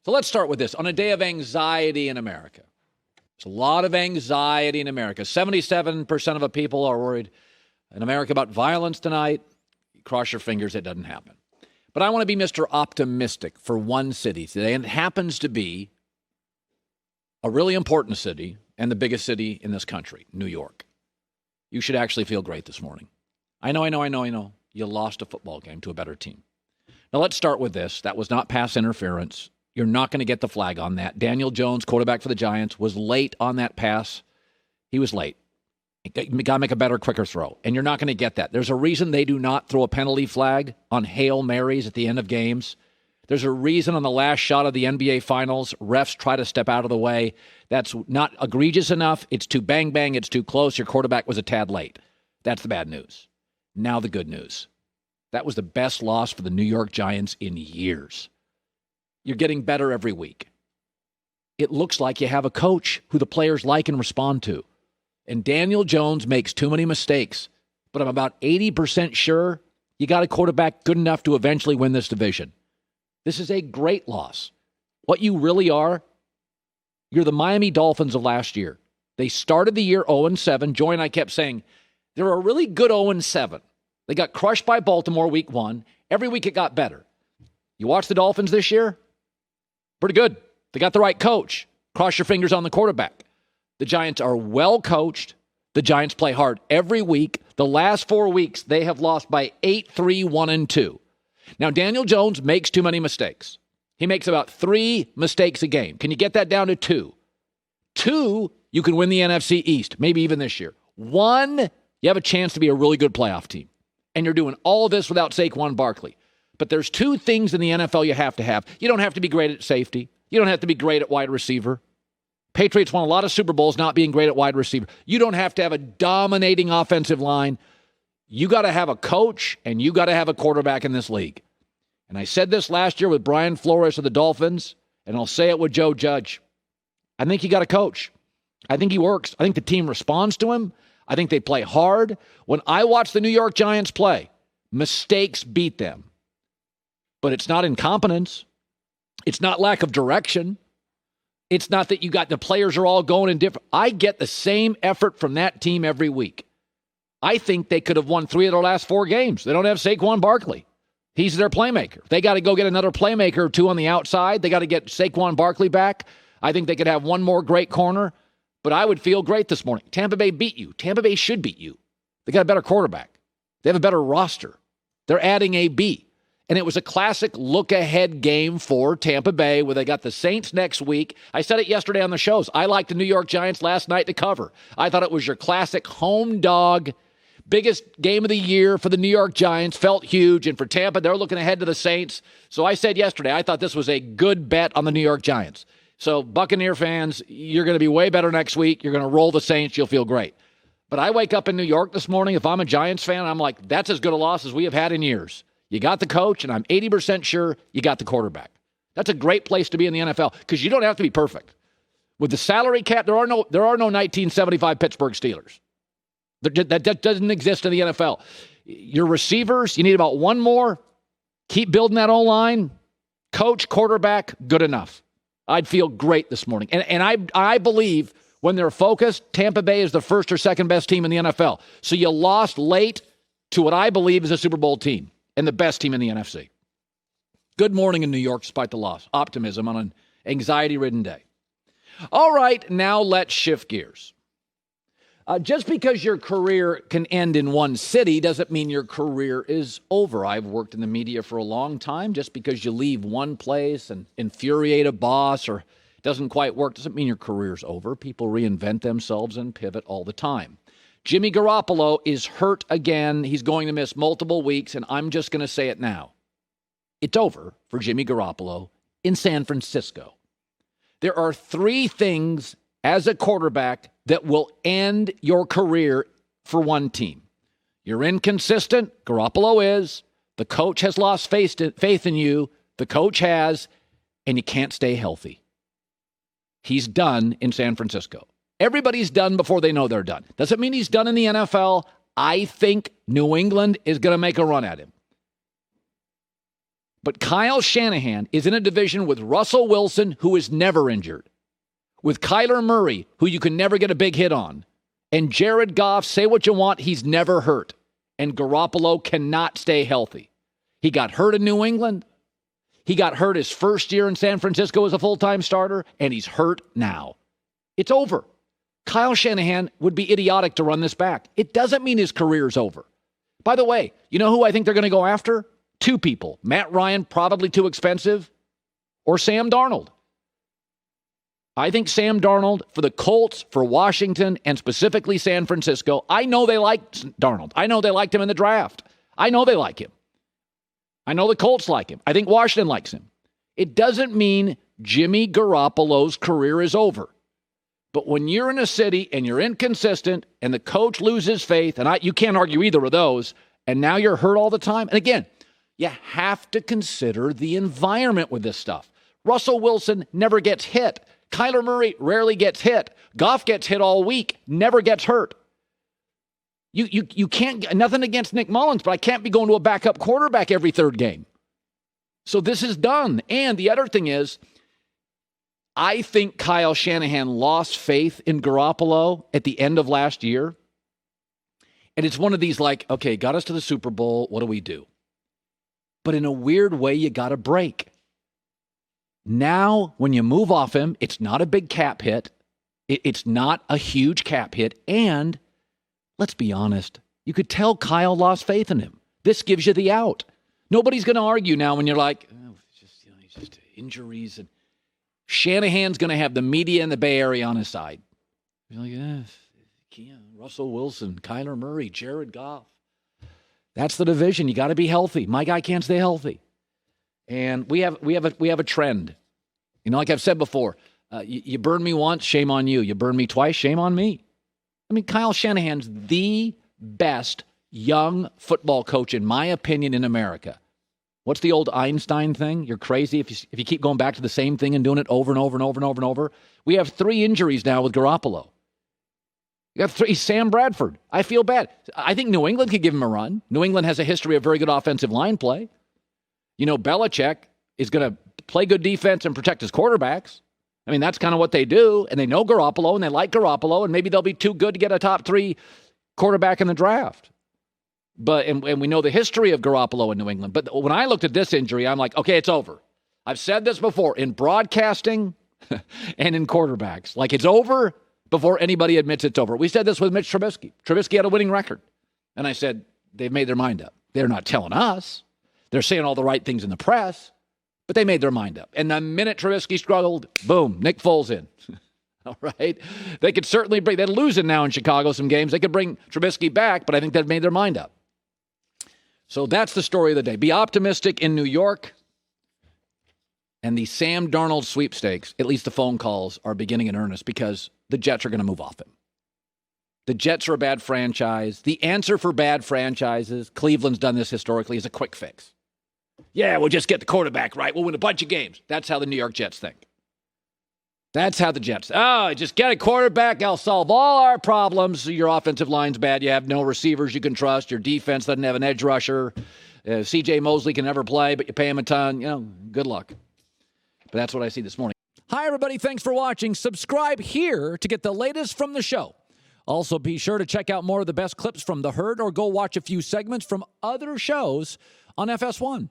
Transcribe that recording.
So let's start with this. On a day of anxiety in America, there's a lot of anxiety in America. 77% of the people are worried in America about violence tonight. Cross your fingers, it doesn't happen. But I want to be Mr. Optimistic for one city today, and it happens to be a really important city and the biggest city in this country, New York. You should actually feel great this morning. I know. You lost a football game to a better team. Now, let's start with this. That was not pass interference. You're not going to get the flag on that. Daniel Jones, quarterback for the Giants, was late on that pass. He was late. You got to make a better, quicker throw. And you're not going to get that. There's a reason they do not throw a penalty flag on Hail Marys at the end of games. There's a reason on the last shot of the NBA Finals, refs try to step out of the way. That's not egregious enough. It's too bang. It's too close. Your quarterback was a tad late. That's the bad news. Now the good news. That was the best loss for the New York Giants in years. You're getting better every week. It looks like you have a coach who the players like and respond to. And Daniel Jones makes too many mistakes. But I'm about 80% sure you got a quarterback good enough to eventually win this division. This is a great loss. What you really are, you're the Miami Dolphins of last year. They started the year 0-7. Joy and I kept saying, they're a really good 0-7. They got crushed by Baltimore week 1. Every week it got better. You watch the Dolphins this year? Pretty good. They got the right coach. Cross your fingers on the quarterback. The Giants are well coached. The Giants play hard every week. The last 4 weeks, they have lost by 8-3, 1-2. Now, Daniel Jones makes too many mistakes. He makes about 3 mistakes a game. Can you get that down to 2? 2, you can win the NFC East, maybe even this year. 1, you have a chance to be a really good playoff team. And you're doing all of this without Saquon Barkley. But there's 2 things in the NFL you have to have. You don't have to be great at safety. You don't have to be great at wide receiver. Patriots won a lot of Super Bowls not being great at wide receiver. You don't have to have a dominating offensive line. You got to have a coach, and you got to have a quarterback in this league. And I said this last year with Brian Flores of the Dolphins, and I'll say it with Joe Judge. I think you got a coach. I think he works. I think the team responds to him. I think they play hard. When I watch the New York Giants play, mistakes beat them. But it's not incompetence. It's not lack of direction. It's not that you got the players are all going in different. I get the same effort from that team every week. I think they could have won 3 of their last 4 games. They don't have Saquon Barkley. He's their playmaker. They got to go get another playmaker or 2 on the outside. They got to get Saquon Barkley back. I think they could have one more great corner. But I would feel great this morning. Tampa Bay beat you. Tampa Bay should beat you. They got a better quarterback. They have a better roster. They're adding AB. And it was a classic look-ahead game for Tampa Bay where they got the Saints next week. I said it yesterday on the shows. I liked the New York Giants last night to cover. I thought it was your classic home dog, biggest game of the year for the New York Giants. Felt huge. And for Tampa, they're looking ahead to the Saints. So I said yesterday, I thought this was a good bet on the New York Giants. So Buccaneer fans, you're going to be way better next week. You're going to roll the Saints. You'll feel great. But I wake up in New York this morning. If I'm a Giants fan, I'm like, that's as good a loss as we have had in years. You got the coach, and I'm 80% sure you got the quarterback. That's a great place to be in the NFL because you don't have to be perfect. With the salary cap, there are no 1975 Pittsburgh Steelers. That doesn't exist in the NFL. Your receivers, you need about 1 more. Keep building that O-line. Coach, quarterback, good enough. I'd feel great this morning. And I believe when they're focused, Tampa Bay is the first or second best team in the NFL. So you lost late to what I believe is a Super Bowl team and the best team in the NFC. Good morning in New York, despite the loss. Optimism on an anxiety-ridden day. All right, now let's shift gears. Just because your career can end in one city doesn't mean your career is over. I've worked in the media for a long time. Just because you leave one place and infuriate a boss or it doesn't quite work doesn't mean your career's over. People reinvent themselves and pivot all the time. Jimmy Garoppolo is hurt again. He's going to miss multiple weeks, and I'm just going to say it now. It's over for Jimmy Garoppolo in San Francisco. There are 3 things as a quarterback that will end your career for one team. You're inconsistent. Garoppolo is. The coach has lost faith in you. The coach has. And you can't stay healthy. He's done in San Francisco. Everybody's done before they know they're done. Doesn't mean he's done in the NFL. I think New England is going to make a run at him. But Kyle Shanahan is in a division with Russell Wilson, who is never injured, with Kyler Murray, who you can never get a big hit on, and Jared Goff, say what you want, he's never hurt, and Garoppolo cannot stay healthy. He got hurt in New England. He got hurt his first year in San Francisco as a full-time starter, and he's hurt now. It's over. Kyle Shanahan would be idiotic to run this back. It doesn't mean his career's over. By the way, you know who I think they're going to go after? Two people. Matt Ryan, probably too expensive, or Sam Darnold. I think Sam Darnold for the Colts, for Washington, and specifically San Francisco. I know they liked Darnold. I know they liked him in the draft. I know they like him. I know the Colts like him. I think Washington likes him. It doesn't mean Jimmy Garoppolo's career is over. But when you're in a city and you're inconsistent and the coach loses faith, and you can't argue either of those, and now you're hurt all the time. And again, you have to consider the environment with this stuff. Russell Wilson never gets hit. Kyler Murray rarely gets hit. Goff gets hit all week, never gets hurt. You can't, nothing against Nick Mullins, but I can't be going to a backup quarterback every third game. So this is done. And the other thing is, I think Kyle Shanahan lost faith in Garoppolo at the end of last year. And it's one of these like, okay, got us to the Super Bowl. What do we do? But in a weird way, you got to break. Now, when you move off him, it's not a big cap hit. It's not a huge cap hit. And let's be honest, you could tell Kyle lost faith in him. This gives you the out. Nobody's going to argue now when you're like, oh, it's just injuries. And Shanahan's going to have the media in the Bay Area on his side. You're like, Russell Wilson, Kyler Murray, Jared Goff. That's the division. You got to be healthy. My guy can't stay healthy. And we have a trend. You know, like I've said before, you burn me once, shame on you. You burn me twice, shame on me. I mean, Kyle Shanahan's the best young football coach, in my opinion, in America. What's the old Einstein thing? You're crazy if you keep going back to the same thing and doing it over and over and over and over and over. We have 3 injuries now with Garoppolo. You have 3. Sam Bradford. I feel bad. I think New England could give him a run. New England has a history of very good offensive line play. You know, Belichick is going to play good defense and protect his quarterbacks. I mean, that's kind of what they do. And they know Garoppolo, and they like Garoppolo, and maybe they'll be too good to get a top 3 quarterback in the draft. But and we know the history of Garoppolo in New England. But when I looked at this injury, I'm like, okay, it's over. I've said this before in broadcasting and in quarterbacks. Like, it's over before anybody admits it's over. We said this with Mitch Trubisky. Trubisky had a winning record. And I said, they've made their mind up. They're not telling us. They're saying all the right things in the press, but they made their mind up. And the minute Trubisky struggled, boom, Nick Foles in. All right? They could certainly bring, they're losing now in Chicago some games. They could bring Trubisky back, but I think they've made their mind up. So that's the story of the day. Be optimistic in New York. And the Sam Darnold sweepstakes, at least the phone calls, are beginning in earnest because the Jets are going to move off him. The Jets are a bad franchise. The answer for bad franchises, Cleveland's done this historically, is a quick fix. Yeah, we'll just get the quarterback right. We'll win a bunch of games. That's how the New York Jets think. That's how the Jets, just get a quarterback. I'll solve all our problems. Your offensive line's bad. You have no receivers you can trust. Your defense doesn't have an edge rusher. C.J. Mosley can never play, but you pay him a ton. You know, good luck. But that's what I see this morning. Hi, everybody. Thanks for watching. Subscribe here to get the latest from the show. Also, be sure to check out more of the best clips from The Herd or go watch a few segments from other shows on FS1.